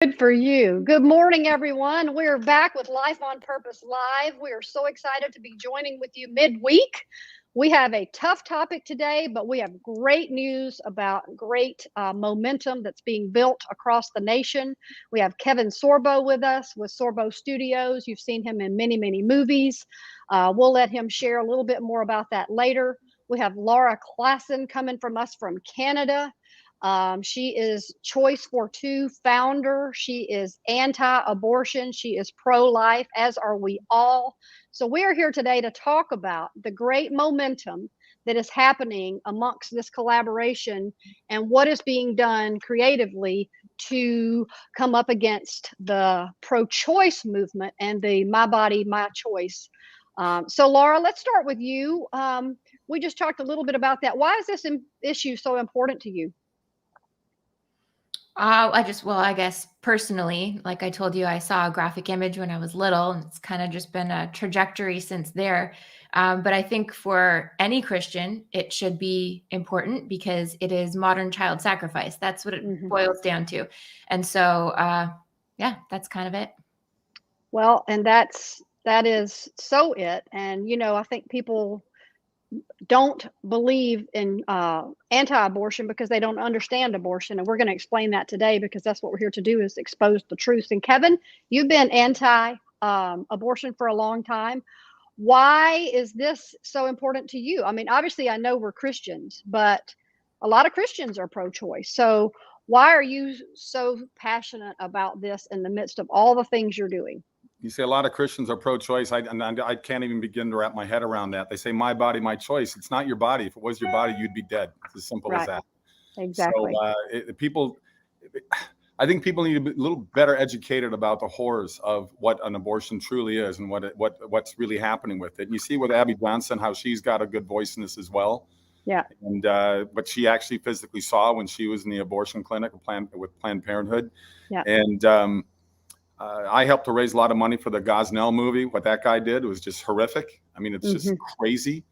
Good for you. Good morning, everyone. We're back with Life on Purpose Live. We are so excited to be joining with you midweek. We have a tough topic today, but we have great news about great momentum that's being built across the nation. We have Kevin Sorbo with us with Sorbo Studios. You've seen him in many, many movies. We'll let him share a little bit more about that later. We have Laura Klassen coming from us from Canada. She is Choice for Two founder. She is anti-abortion. She is pro-life, as are we all. So we are here today to talk about the great momentum that is happening amongst this collaboration and what is being done creatively to come up against the pro-choice movement and the my body, my choice. So Laura, let's start with you. We just talked a little bit about that. Why is this issue so important to you? I guess personally, like I told you, I saw a graphic image when I was little, and it's kind of just been a trajectory since there. But I think for any Christian, it should be important because it is modern child sacrifice. That's what it boils down to. And so, yeah, that's kind of it. Well, and that is so it. And I think people don't believe in anti-abortion because they don't understand abortion, and we're going to explain that today because that's what we're here to do, is expose the truth. And Kevin, you've been anti-abortion for a long time. Why is this so important to you? I mean, obviously I know we're Christians, but a lot of Christians are pro-choice. So why are you so passionate about this in the midst of all the things you're doing? You say a lot of Christians are pro-choice. I can't even begin to wrap my head around that. They say, my body, my choice. It's not your body. If it was your body, you'd be dead. It's as simple as that. Exactly. So I think people need to be a little better educated about the horrors of what an abortion truly is and what's really happening with it. And you see with Abby Johnson, how she's got a good voice in this as well. Yeah. And what she actually physically saw when she was in the abortion clinic with Planned Parenthood. Yeah. And I helped to raise a lot of money for the Gosnell movie. What that guy did was just horrific. I mean, it's just crazy.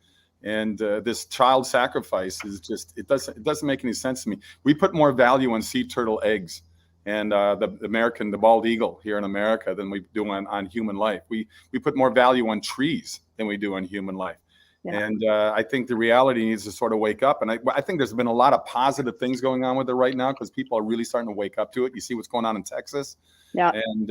And this child sacrifice is it doesn't make any sense to me. We put more value on sea turtle eggs and the bald eagle here in America than we do on human life. We put more value on trees than we do on human life. Yeah. And I think the reality needs to sort of wake up. And I think there's been a lot of positive things going on with it right now because people are really starting to wake up to it. You see what's going on in Texas. Yeah. And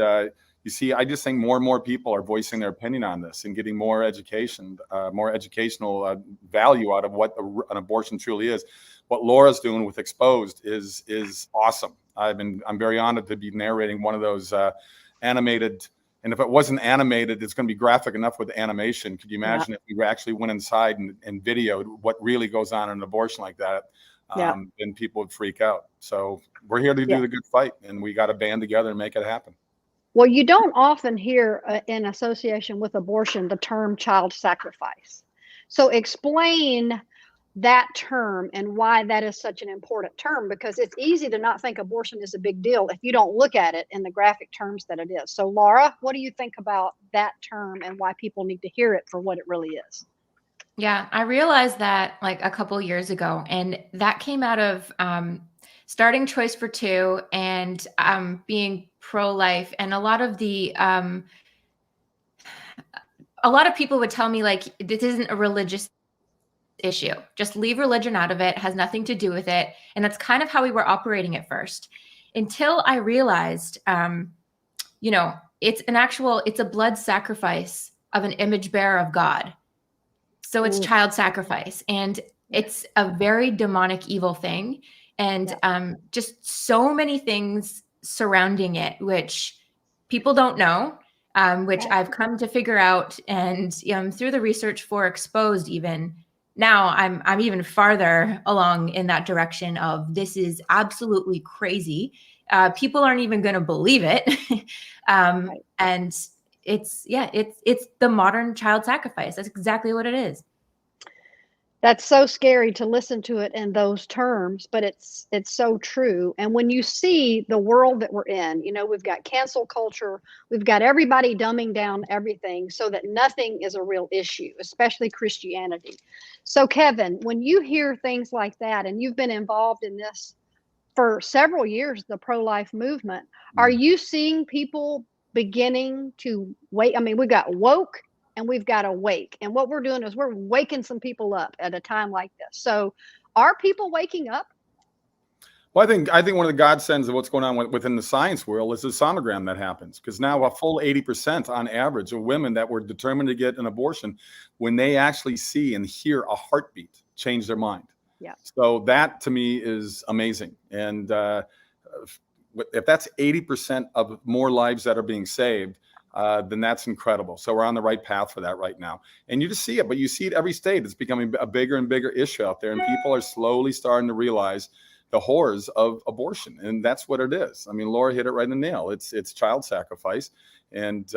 you see, I just think more and more people are voicing their opinion on this and getting more education, more educational value out of what an abortion truly is. What Laura's doing with Exposed is awesome. I'm very honored to be narrating one of those animated. And if it wasn't animated, it's going to be graphic enough with animation. Could you imagine if we actually went inside and videoed what really goes on in an abortion like that? Then people would freak out. So we're here to do the good fight, and we got to band together and make it happen. Well, you don't often hear in association with abortion the term child sacrifice. So explain that term and why that is such an important term, because it's easy to not think abortion is a big deal if you don't look at it in the graphic terms that it is. So Laura, what do you think about that term and why people need to hear it for what it really is? Yeah, I realized that like a couple years ago, and that came out of starting Choice for Two and being pro-life. And a lot of people would tell me, like, this isn't a religious issue. Just leave religion out of it. It has nothing to do with it. And that's kind of how we were operating at first, until I realized, it's a blood sacrifice of an image bearer of God. So it's child sacrifice, and it's a very demonic, evil thing. And just so many things surrounding it, which people don't know, which I've come to figure out. And through the research for Exposed, even now I'm even farther along in that direction of this is absolutely crazy. People aren't even going to believe it. And it's the modern child sacrifice. That's exactly what it is. That's so scary to listen to it in those terms, but it's so true. And when you see the world that we're in, we've got cancel culture, we've got everybody dumbing down everything so that nothing is a real issue, especially Christianity. So Kevin, when you hear things like that, and you've been involved in this for several years, the pro-life movement. Are you seeing people beginning to wake? I mean, we've got woke and we've got awake. And what we're doing is we're waking some people up at a time like this. So are people waking up? Well, I think one of the godsends of what's going on within the science world is the sonogram that happens, because now a full 80% on average of women that were determined to get an abortion, when they actually see and hear a heartbeat, change their mind. Yeah. So that to me is amazing. And if that's 80% of more lives that are being saved, then that's incredible. So we're on the right path for that right now. And you just see it, but you see it every state. It's becoming a bigger and bigger issue out there. And people are slowly starting to realize the horrors of abortion. And that's what it is. I mean, Laura hit it right in the nail. It's child sacrifice. And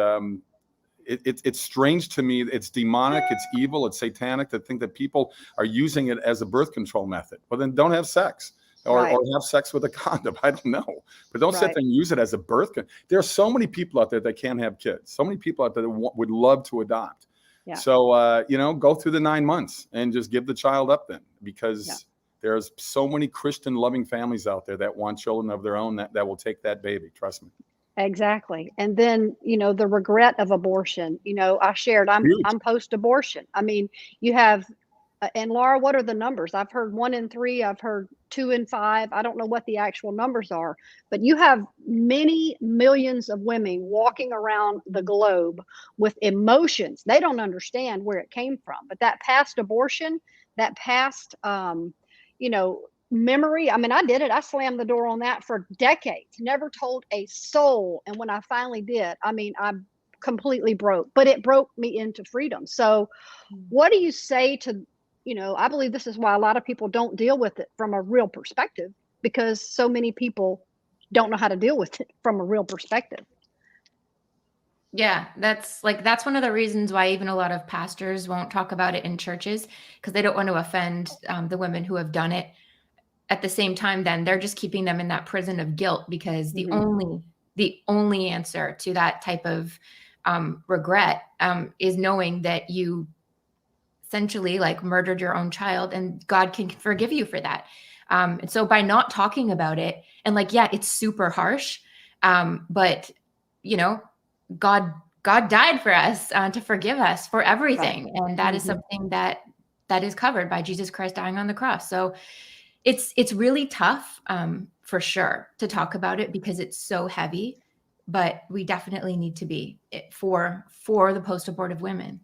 it's strange to me. It's demonic, it's evil, it's satanic to think that people are using it as a birth control method. Well, then don't have sex. Or have sex with a condom. I don't know. But don't sit there and use it as a birth. There are so many people out there that can't have kids. So many people out there that would love to adopt. Yeah. So, go through the 9 months and just give the child up then, because there's so many Christian loving families out there that want children of their own that will take that baby. Trust me. Exactly. And then, the regret of abortion, I shared, I'm post-abortion. I mean, you have, and Laura, what are the numbers? I've heard 1 in 3, I've heard 2 in 5. I don't know what the actual numbers are, but you have many millions of women walking around the globe with emotions. They don't understand where it came from, but that past abortion, that past, memory. I mean, I did it. I slammed the door on that for decades, never told a soul. And when I finally did, I mean, I completely broke, but it broke me into freedom. So what do you say to, I believe this is why a lot of people don't deal with it from a real perspective, because so many people don't know how to deal with it from a real perspective. Yeah, that's one of the reasons why even a lot of pastors won't talk about it in churches, because they don't want to offend the women who have done it. At the same time, then they're just keeping them in that prison of guilt, because the only answer to that type of regret is knowing that you essentially murdered your own child, and God can forgive you for that. And so by not talking about it, and it's super harsh, but God died for us to forgive us for everything, and that is something that is covered by Jesus Christ dying on the cross. So it's really tough, for sure, to talk about it, because it's so heavy, but we definitely need to be for the post-abortive women.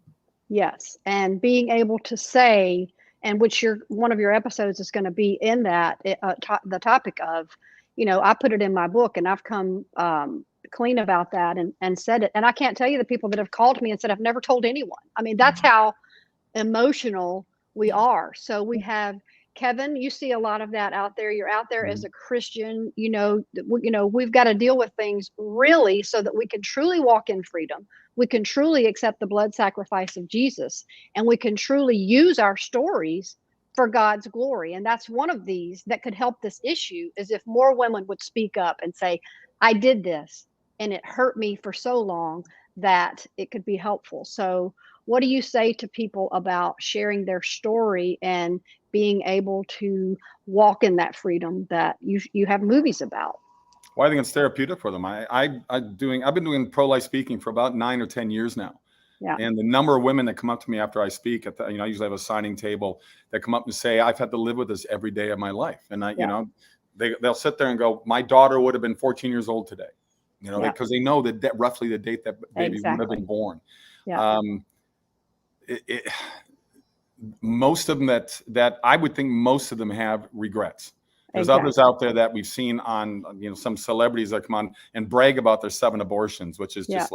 Yes. And being able to say, and which one of your episodes is going to be in that, the topic of, I put it in my book, and I've come clean about that and said it. And I can't tell you the people that have called me and said, I've never told anyone. I mean, that's how emotional we are. So we have Kevin, you see a lot of that out there. You're out there as a Christian, we've got to deal with things really so that we can truly walk in freedom. We can truly accept the blood sacrifice of Jesus, and we can truly use our stories for God's glory. And that's one of these that could help this issue, is if more women would speak up and say, I did this and it hurt me for so long, that it could be helpful. So what do you say to people about sharing their story and being able to walk in that freedom that you have movies about? Well, I think it's therapeutic for them. I've been doing pro-life speaking for about 9 or 10 years now. Yeah. And the number of women that come up to me after I speak, I usually have a signing table, that come up and say, I've had to live with this every day of my life. And they'll sit there and go, my daughter would have been 14 years old today, because they know that roughly the date that baby would have been born. Yeah. Most of them that I would think most of them have regrets. There's others out there that we've seen on, some celebrities that come on and brag about their 7 abortions, which is just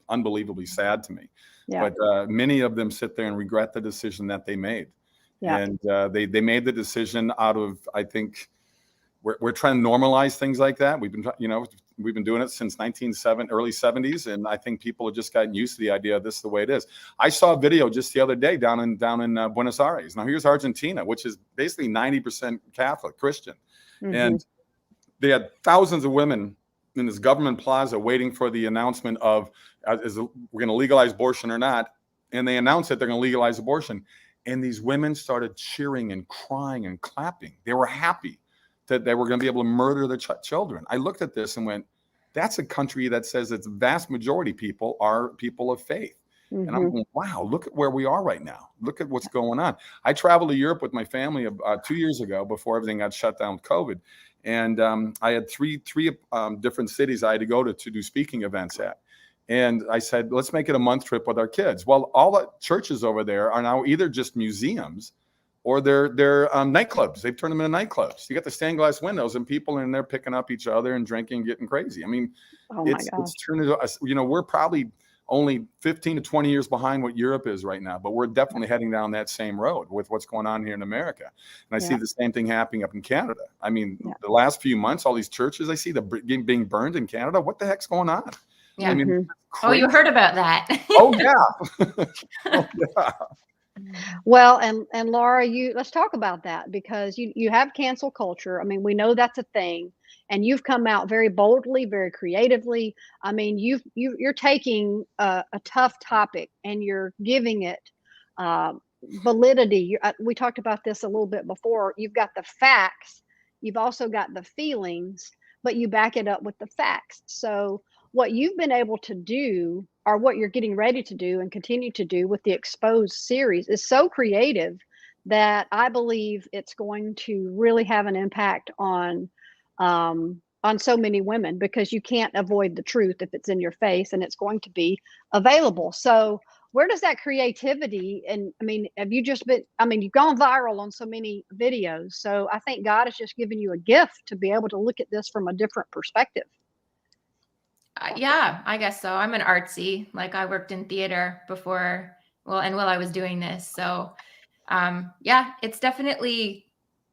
unbelievably sad to me. Yeah. But many of them sit there and regret the decision that they made. Yeah. And they made the decision out of, I think, we're trying to normalize things like that. We've been doing it since early 70s, and I think people have just gotten used to the idea of this is the way it is. I saw a video just the other day down in Buenos Aires. Now here's Argentina, which is basically 90% Catholic Christian, and they had thousands of women in this government plaza waiting for the announcement of we're going to legalize abortion or not, and they announced that they're going to legalize abortion, and these women started cheering and crying and clapping. They were happy that they were going to be able to murder their children. I looked at this and went, that's a country that says its vast majority people are people of faith. And I'm going, wow, look at where we are right now. Look at what's going on. I traveled to Europe with my family 2 years ago before everything got shut down with COVID. And I had three different cities I had to go to do speaking events at. And I said, let's make it a month trip with our kids. Well, all the churches over there are now either just museums or they're nightclubs. They've turned them into nightclubs. You got the stained glass windows and people in there picking up each other and drinking, getting crazy. I mean, it's turned into us. You know, we're probably only 15 to 20 years behind what Europe is right now, but we're definitely heading down that same road with what's going on here in America. And I see the same thing happening up in Canada. I mean, the last few months, all these churches, I see being burned in Canada. What the heck's going on? Yeah. I mean, oh, you heard about that? Oh yeah. Oh yeah. Well, and Laura, let's talk about that, because you have cancel culture. I mean, we know that's a thing, and you've come out very boldly, very creatively. I mean, you're taking a tough topic and you're giving it validity. We talked about this a little bit before. You've got the facts, you've also got the feelings, but you back it up with the facts. So what you've been able to do, or what you're getting ready to do and continue to do with the Exposed series, is so creative that I believe it's going to really have an impact on so many women, because you can't avoid the truth if it's in your face, and it's going to be available. So where does that creativity, and I mean, have you just been, I mean, you've gone viral on so many videos. So I think God has just given you a gift to be able to look at this from a different perspective. Yeah, I guess so. I'm an artsy. Like, I worked in theater before, while I was doing this. So yeah, it's definitely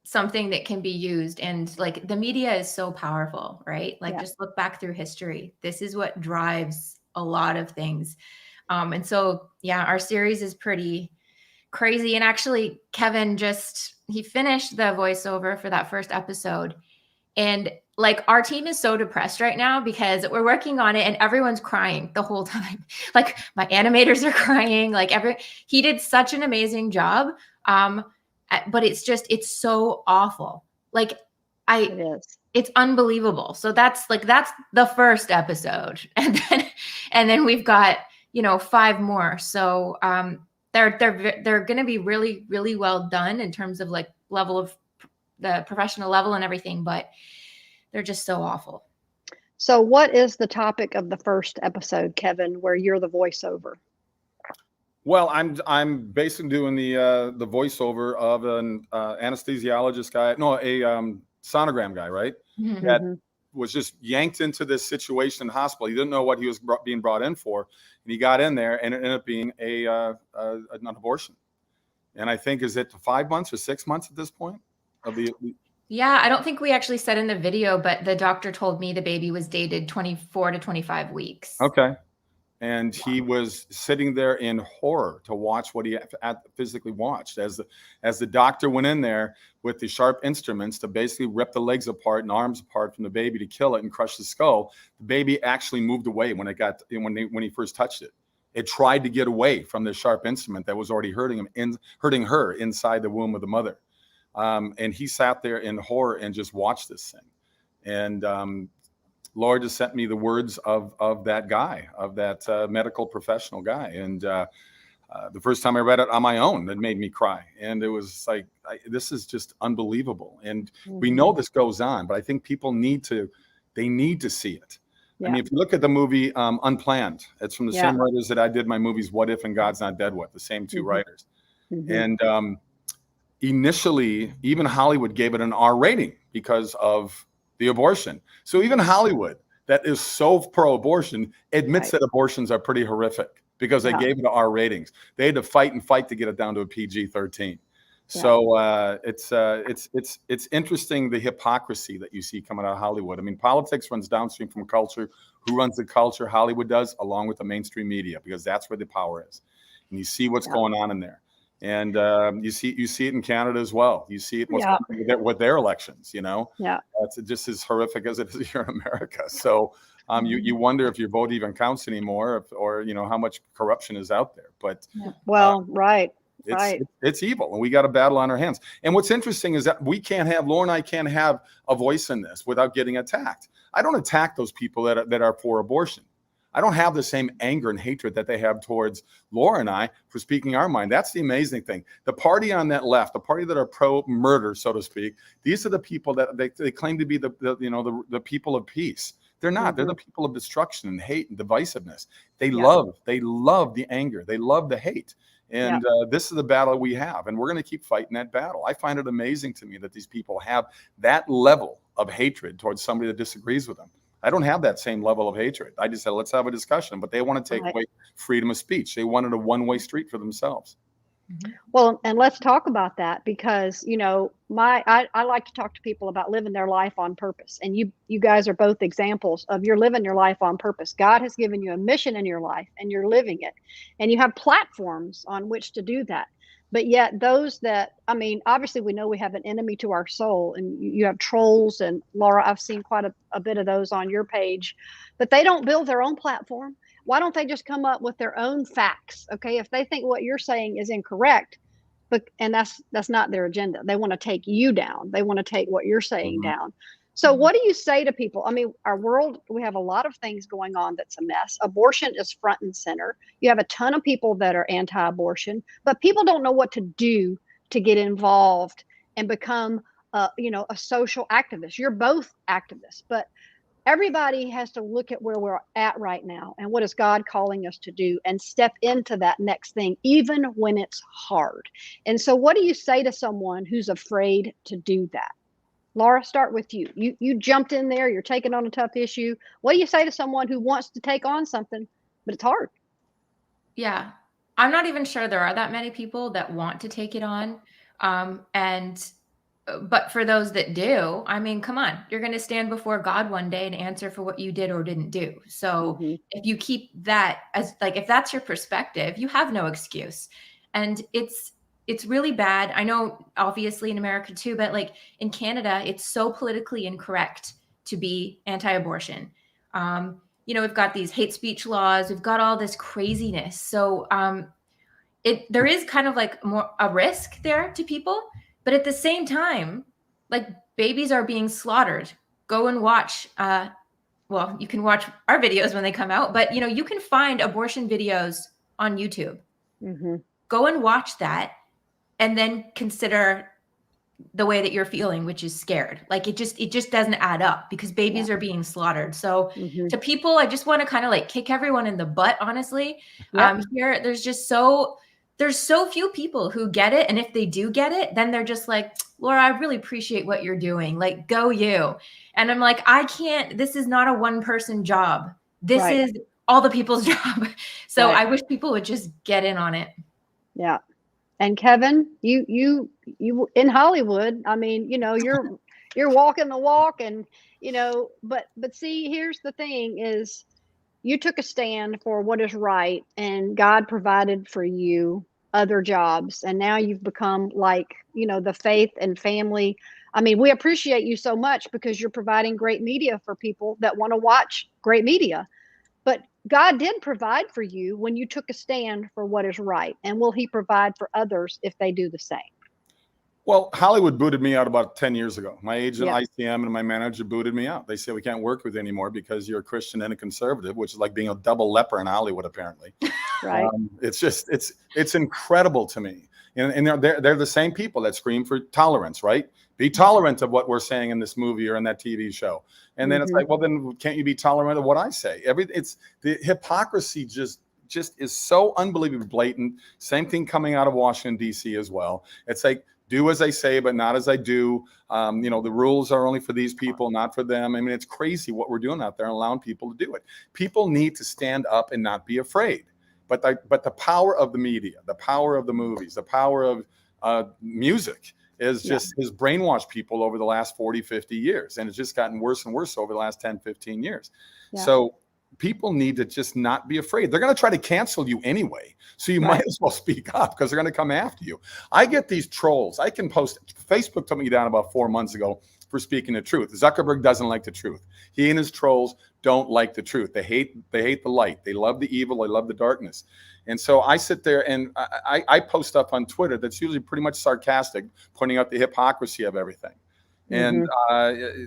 something that can be used. And like, the media is so powerful, right? Like, just look back through history. This is what drives a lot of things. And so, yeah, our series is pretty crazy. And actually, Kevin he finished the voiceover for that first episode. And like, our team is so depressed right now because we're working on it and everyone's crying the whole time. Like, my animators are crying. Like, he did such an amazing job. But it's so awful. Like, it's unbelievable. So that's the first episode. And then we've got, 5 more. So they're going to be really, really well done in terms of like level of the professional level and everything, but they're just so awful. So what is the topic of the first episode, Kevin, where you're the voiceover? Well, I'm basically doing the voiceover of an anesthesiologist guy, a sonogram guy, right? Mm-hmm. That was just yanked into this situation in the hospital. He didn't know what he was being brought in for, and he got in there, and it ended up being an abortion. And I think, is it 5 months or 6 months at this point? Yeah, I don't think we actually said in the video, but the doctor told me the baby was dated 24 to 25 weeks. Okay. And he was sitting there in horror to watch what he physically watched as the doctor went in there with the sharp instruments to basically rip the legs apart and arms apart from the baby to kill it and crush the skull. The baby actually moved away when he first touched it. It tried to get away from the sharp instrument that was already hurting her inside the womb of the mother. And he sat there in horror and just watched this thing. And Lord just sent me the words of that guy, of that medical professional guy. And the first time I read it on my own, it made me cry. And it was like, this is just unbelievable. And we know this goes on, but I think people need to see it. Yeah. I mean, if you look at the movie Unplanned, it's from the same writers that I did my movies What If and God's Not Dead With, the same two writers. And initially, even Hollywood gave it an R rating because of the abortion. So even Hollywood, that is so pro-abortion, admits that abortions are pretty horrific because they gave it R ratings. They had to fight to get it down to a PG-13. So it's interesting, the hypocrisy that you see coming out of Hollywood. I mean, politics runs downstream from culture. Who runs the culture? Hollywood does, along with the mainstream media, because that's where the power is. And you see what's going on in there. And you see it in Canada as well. You see it with their elections, It's just as horrific as it is here in America. So you wonder if your vote even counts anymore, or how much corruption is out there. But right. It's evil, and we got a battle on our hands. And what's interesting is that Laura and I can't have a voice in this without getting attacked. I don't attack those people that are for abortion. I don't have the same anger and hatred that they have towards Laura and I for speaking our mind. That's the amazing thing. The party on that left, the party that are pro-murder, so to speak, these are the people that they claim to be the people of peace. They're not. They're the people of destruction and hate and divisiveness. They love the anger. They love the hate. And this is the battle we have, and we're going to keep fighting that battle. I find it amazing to me that these people have that level of hatred towards somebody that disagrees with them. I don't have that same level of hatred. I just said, let's have a discussion. But they want to take away freedom of speech. They wanted a one-way street for themselves. Well, and let's talk about that, because, you know, I like to talk to people about living their life on purpose. And you guys are both examples of you're living your life on purpose. God has given you a mission in your life, and you're living it. And you have platforms on which to do that. But yet those that, I mean, obviously we know we have an enemy to our soul, and you have trolls, and Laura, I've seen quite a bit of those on your page, but they don't build their own platform. Why don't they just come up with their own facts? Okay. If they think what you're saying is incorrect, and that's not their agenda. They want to take you down. They want to take what you're saying down. So what do you say to people? I mean, our world, we have a lot of things going on that's a mess. Abortion is front and center. You have a ton of people that are anti-abortion, but people don't know what to do to get involved and become, a social activist. You're both activists, but everybody has to look at where we're at right now and what is God calling us to do and step into that next thing, even when it's hard. And so what do you say to someone who's afraid to do that? Laura, start with you. You jumped in there. You're taking on a tough issue. What do you say to someone who wants to take on something, but it's hard? Yeah, I'm not even sure there are that many people that want to take it on. But for those that do, I mean, come on, you're going to stand before God one day and answer for what you did or didn't do. So if you keep that as if that's your perspective, you have no excuse. And it's really bad. I know obviously in America too, but in Canada, it's so politically incorrect to be anti-abortion. We've got these hate speech laws. We've got all this craziness. So there is kind of more a risk there to people. But at the same time, babies are being slaughtered. Go and watch. You can watch our videos when they come out, but you can find abortion videos on YouTube. Go and watch that, and then consider the way that you're feeling, which is scared. It just doesn't add up, because babies are being slaughtered. So to people, I just want to kind of kick everyone in the butt, honestly. Here, there's so few people who get it. And if they do get it, then they're just Laura, I really appreciate what you're doing. Go you. And I'm I can't, this is not a one person job. This is all the people's job. So I wish people would just get in on it. Yeah. And Kevin, you in Hollywood, I mean, you're walking the walk, and, but see, here's the thing is, you took a stand for what is right, and God provided for you other jobs. And now you've become the faith and family. I mean, we appreciate you so much because you're providing great media for people that want to watch great media. But God did provide for you when you took a stand for what is right. And will he provide for others if they do the same? Well, Hollywood booted me out about 10 years ago. My agent, ICM, and my manager booted me out. They said, we can't work with you anymore because you're a Christian and a conservative, which is like being a double leper in Hollywood, apparently. Right. It's incredible to me. And they're the same people that scream for tolerance, right? Be tolerant of what we're saying in this movie or in that TV show. And then it's well, then can't you be tolerant of what I say? It's the hypocrisy just is so unbelievably blatant. Same thing coming out of Washington, D.C. as well. It's do as I say, but not as I do. The rules are only for these people, not for them. I mean, it's crazy what we're doing out there and allowing people to do it. People need to stand up and not be afraid. But the power of the media, the power of the movies, the power of music has brainwashed people over the last 40, 50 years. And it's just gotten worse and worse over the last 10, 15 years. Yeah. So people need to just not be afraid. They're going to try to cancel you anyway. So you might as well speak up, because they're going to come after you. I get these trolls. I can post. Facebook took me down about 4 months ago for speaking the truth. Zuckerberg doesn't like the truth. He and his trolls don't like the truth. They hate the light. They love the evil. They love the darkness. And so I sit there and I post stuff on Twitter that's usually pretty much sarcastic, pointing out the hypocrisy of everything. And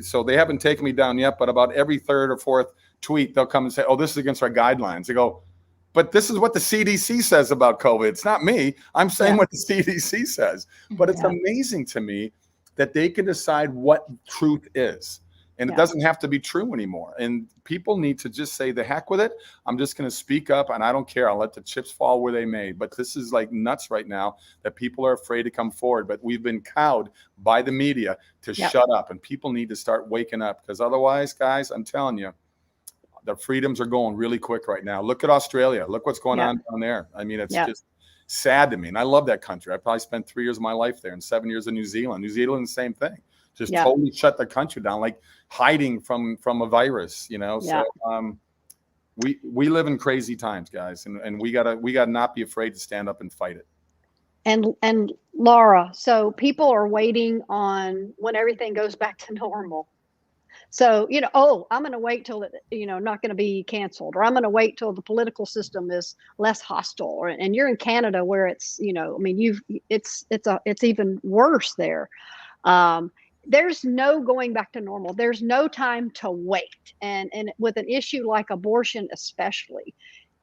so they haven't taken me down yet, but about every third or fourth tweet, they'll come and say, oh, this is against our guidelines. They go, but this is what the CDC says about COVID. It's not me. I'm saying what the CDC says. But it's amazing to me that they can decide what truth is. And it doesn't have to be true anymore. And people need to just say, the heck with it. I'm just going to speak up and I don't care. I'll let the chips fall where they may. But this is like nuts right now that people are afraid to come forward. But we've been cowed by the media to shut up. And people need to start waking up, because otherwise, guys, I'm telling you, the freedoms are going really quick right now. Look at Australia. Look what's going on down there. I mean, it's just sad to me. And I love that country. I probably spent 3 years of my life there and 7 years in New Zealand. New Zealand, the same thing. Just totally shut the country down, like hiding from a virus, you know. So we live in crazy times, guys, and we gotta not be afraid to stand up and fight it. And Laura, so people are waiting on when everything goes back to normal. So, you know, oh, I'm going to wait till it, you know, not going to be canceled, or I'm going to wait till the political system is less hostile. And you're in Canada where it's, you know, I mean, it's even worse there. There's no going back to normal. There's no time to wait. And with an issue like abortion, especially,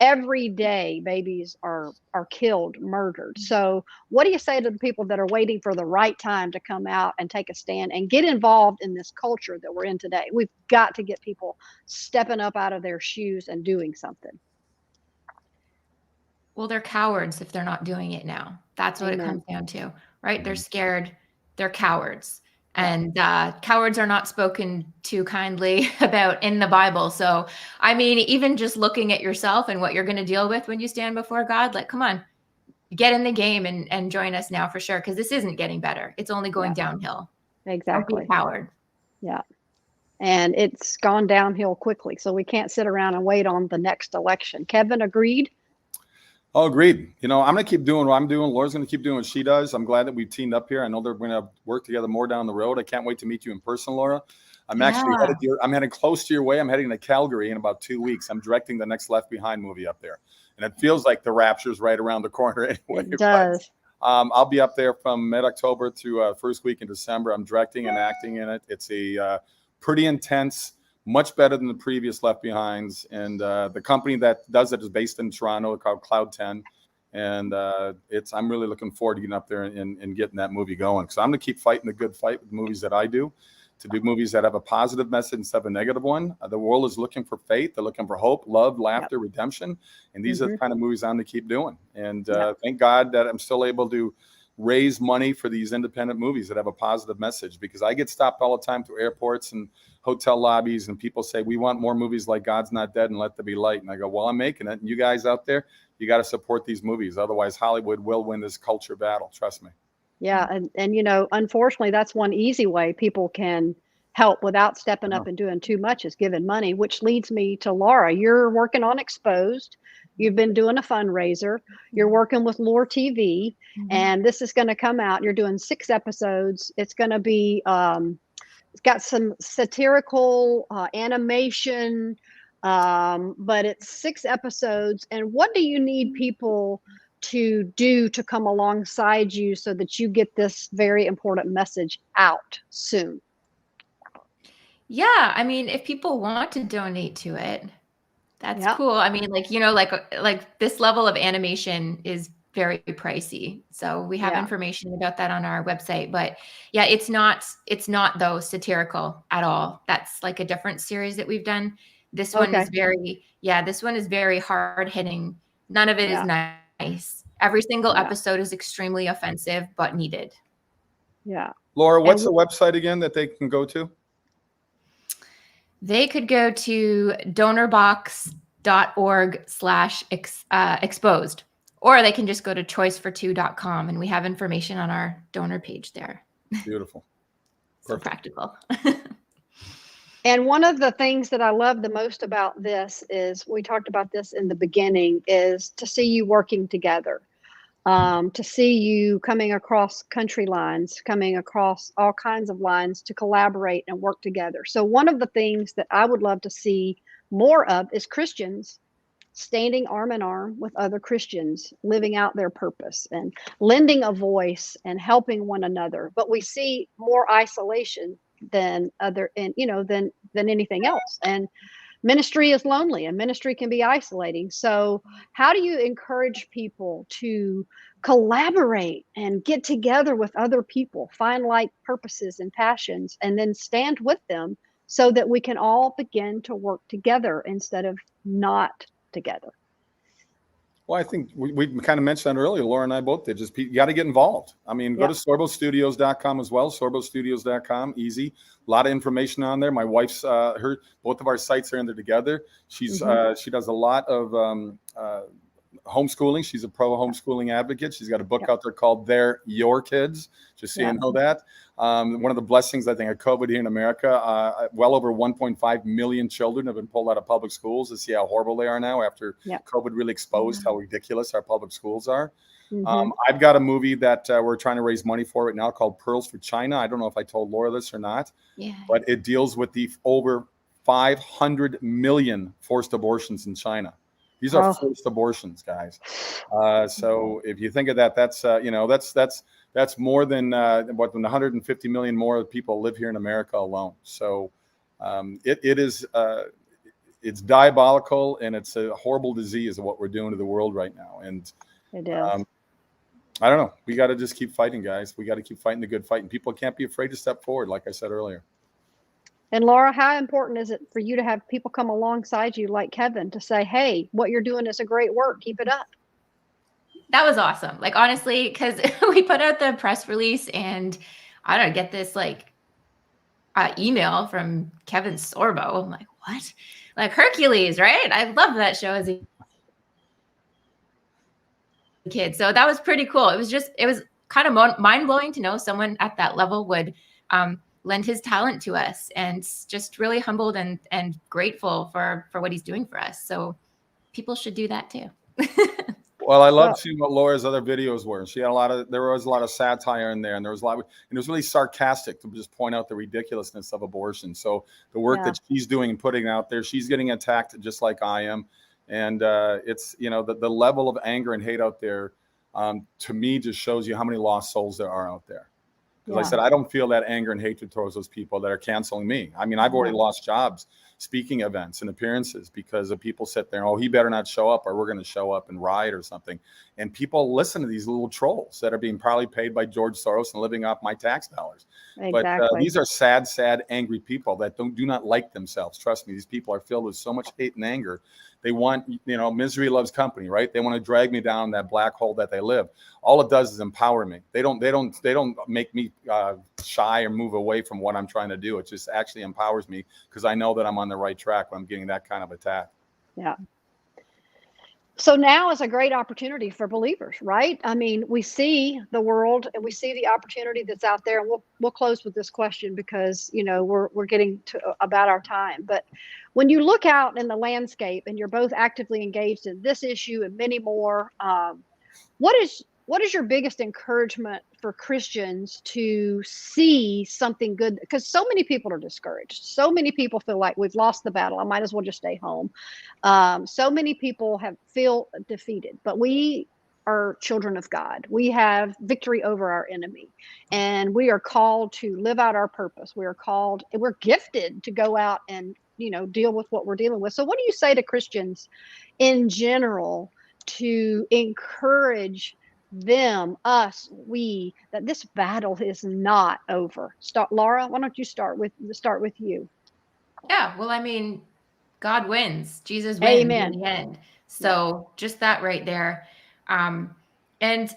every day babies are killed, murdered. So what do you say to the people that are waiting for the right time to come out and take a stand and get involved in this culture that we're in today? We've got to get people stepping up out of their shoes and doing something. Well, they're cowards if they're not doing it now. That's what it comes down to, right? They're scared. They're cowards. And cowards are not spoken to kindly about in the Bible. So, I mean, even just looking at yourself and what you're going to deal with when you stand before God, like, come on, get in the game and join us now for sure. Because this isn't getting better. It's only going downhill. Exactly. Don't be a coward. Yeah. And it's gone downhill quickly. So we can't sit around and wait on the next election. Kevin, agreed? Oh, agreed. You know, I'm going to keep doing what I'm doing. Laura's going to keep doing what she does. I'm glad that we've teamed up here. I know they're going to work together more down the road. I can't wait to meet you in person, Laura. I'm actually I'm heading close to your way. I'm heading to Calgary in about 2 weeks. I'm directing the next Left Behind movie up there. And it feels like the rapture's right around the corner anyway. It does. But, I'll be up there from mid-October to first week in December. I'm directing and acting in it. It's a pretty intense, much better than the previous Left Behinds. And the company that does it is based in Toronto, called Cloud 10. And I'm really looking forward to getting up there and getting that movie going. So I'm going to keep fighting the good fight with the movies that I do, to do movies that have a positive message instead of a negative one. The world is looking for faith. They're looking for hope, love, laughter, redemption. And these are the kind of movies I'm going to keep doing. And thank God that I'm still able to raise money for these independent movies that have a positive message, because I get stopped all the time through airports and hotel lobbies, and people say, we want more movies like God's Not Dead and Let There Be Light. And I go, well, I'm making it. And you guys out there, you got to support these movies. Otherwise, Hollywood will win this culture battle. Trust me. Yeah. And, you know, unfortunately, that's one easy way people can help without stepping up and doing too much, is giving money, which leads me to Laura. You're working on Exposed. You've been doing a fundraiser. You're working with Lore TV, and this is going to come out. You're doing 6 episodes. It's going to be, it's got some satirical animation, but it's 6 episodes. And what do you need people to do to come alongside you so that you get this very important message out soon? Yeah, I mean, if people want to donate to it, that's cool. I mean, like, you know, like this level of animation is very pricey. So we have information about that on our website, but yeah, it's not though satirical at all. That's like a different series that we've done. This one is this one is very hard hitting. None of it is nice. Every single episode is extremely offensive, but needed. Yeah. Laura, what's the website again that they can go to? They could go to donorbox.org/exposed, or they can just go to choicefor2.com, and we have information on our donor page there. Beautiful. So practical. And one of the things that I love the most about this is, we talked about this in the beginning, is to see you working together. To see you coming across country lines, coming across all kinds of lines to collaborate and work together. So one of the things that I would love to see more of is Christians standing arm in arm with other Christians, living out their purpose and lending a voice and helping one another. But we see more isolation than other, and than anything else. And ministry is lonely, and ministry can be isolating. So how do you encourage people to collaborate and get together with other people, find like purposes and passions, and then stand with them so that we can all begin to work together instead of not together? Well, I think we kind of mentioned that earlier. Laura and I both did. Just you got to get involved. I mean, go to sorbostudios.com as well. Sorbostudios.com, easy. A lot of information on there. My wife's both of our sites are in there together. She's she does a lot of homeschooling. She's a pro homeschooling advocate. She's got a book out there called "They're Your Kids," just so you know that. One of the blessings, I think, of COVID here in America, well over 1.5 million children have been pulled out of public schools to see how horrible they are now after COVID really exposed how ridiculous our public schools are. I've got a movie that we're trying to raise money for right now called Pearls for China. I don't know if I told Laura this or not, but it deals with the over 500 million forced abortions in China. These are forced abortions, guys. So if you think of that, that's that's more than 150 million more people live here in America alone. So it's diabolical, and it's a horrible disease of what we're doing to the world right now. And it is. I don't know. We got to just keep fighting, guys. We got to keep fighting the good fight, and people can't be afraid to step forward, like I said earlier. And Laura, how important is it for you to have people come alongside you like Kevin to say, hey, what you're doing is a great work. Keep it up. That was awesome. Like, honestly, because we put out the press release and I don't get this email from Kevin Sorbo. I'm like, what? Like Hercules, right? I love that show as a kid. So that was pretty cool. It was kind of mind blowing to know someone at that level would lend his talent to us, and just really humbled and grateful for what he's doing for us. So people should do that too. Well, I love seeing what Laura's other videos were. She had there was a lot of satire in there, and there was and it was really sarcastic to just point out the ridiculousness of abortion. So the work that she's doing and putting out there, she's getting attacked just like I am. And it's, the level of anger and hate out there, to me, just shows you how many lost souls there are out there. Because I said, I don't feel that anger and hatred towards those people that are canceling me. I mean, I've already lost jobs, speaking events and appearances because of people sit there, oh, he better not show up or we're going to show up and riot or something. And people listen to these little trolls that are being probably paid by George Soros and living off my tax dollars. Exactly. But these are sad, angry people that do not like themselves. Trust me, these people are filled with so much hate and anger. They want, misery loves company, right? They want to drag me down that black hole that they live. All it does is empower me. They don't make me shy or move away from what I'm trying to do. It just actually empowers me because I know that I'm on the right track when I'm getting that kind of attack. Yeah. So now is a great opportunity for believers, right? I mean, we see the world and we see the opportunity that's out there. And we'll close with this question because, we're getting to about our time. But when you look out in the landscape and you're both actively engaged in this issue and many more, what is your biggest encouragement for Christians to see something good? Because so many people are discouraged. So many people feel like we've lost the battle. I might as well just stay home. So many people feel defeated, but we are children of God. We have victory over our enemy, and we are called to live out our purpose. We're gifted to go out and, deal with what we're dealing with. So what do you say to Christians in general to encourage them, that this battle is not over? Laura, why don't you start with you? Yeah, well, I mean, God wins. Jesus wins. Amen. In the end. So just that right there. And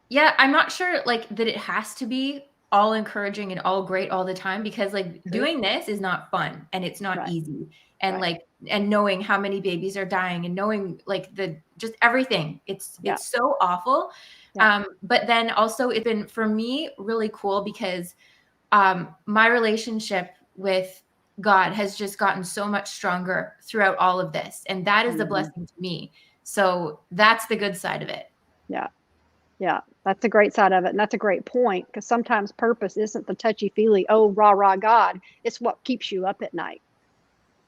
yeah, I'm not sure that it has to be all encouraging and all great all the time, because doing this is not fun and it's not easy. And and knowing how many babies are dying and knowing just everything, it's so awful. But then also it's been, for me, really cool because my relationship with God has just gotten so much stronger throughout all of this. And that is a blessing to me. So that's the good side of it. Yeah, that's a great side of it. And that's a great point, because sometimes purpose isn't the touchy-feely, oh, rah, rah, God. It's what keeps you up at night.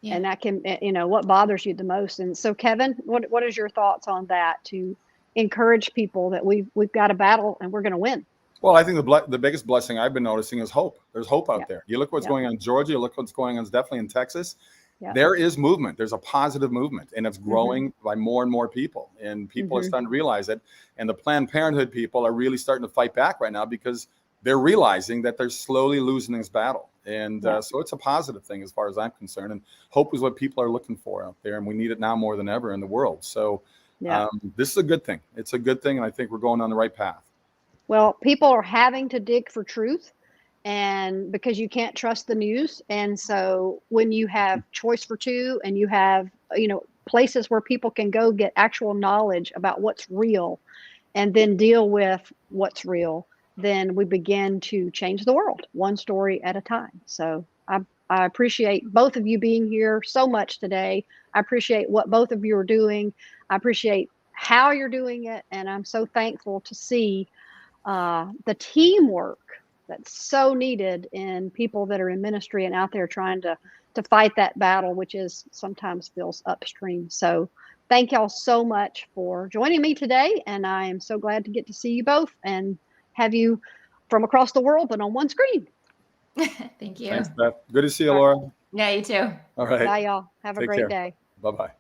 Yeah. And that can, what bothers you the most. And so, Kevin, what is your thoughts on that, to encourage people that we've got a battle and we're going to win? Well, I think the biggest blessing I've been noticing is hope. There's hope out Yep. there. You look what's Yep. going on in Georgia. You look what's going on definitely in Texas. Yep. There is movement. There's a positive movement, and it's growing by more and more people. And people are starting to realize it. And the Planned Parenthood people are really starting to fight back right now, because they're realizing that they're slowly losing this battle. And so it's a positive thing as far as I'm concerned. And hope is what people are looking for out there. And we need it now more than ever in the world. So this is a good thing. It's a good thing. And I think we're going on the right path. Well, people are having to dig for truth, and because you can't trust the news. And so when you have Choice for Two, and you have, places where people can go get actual knowledge about what's real and then deal with what's real, then we begin to change the world one story at a time. So I appreciate both of you being here so much today. I appreciate what both of you are doing. I appreciate how you're doing it. And I'm so thankful to see the teamwork that's so needed in people that are in ministry and out there trying to fight that battle, which is sometimes feels upstream. So thank y'all so much for joining me today. And I am so glad to get to see you both and have you from across the world, but on one screen. Thank you. Thanks, Beth. Good to see you, Laura. Yeah, you too. All right. Bye, y'all. Have a Take great care. day. Bye-bye.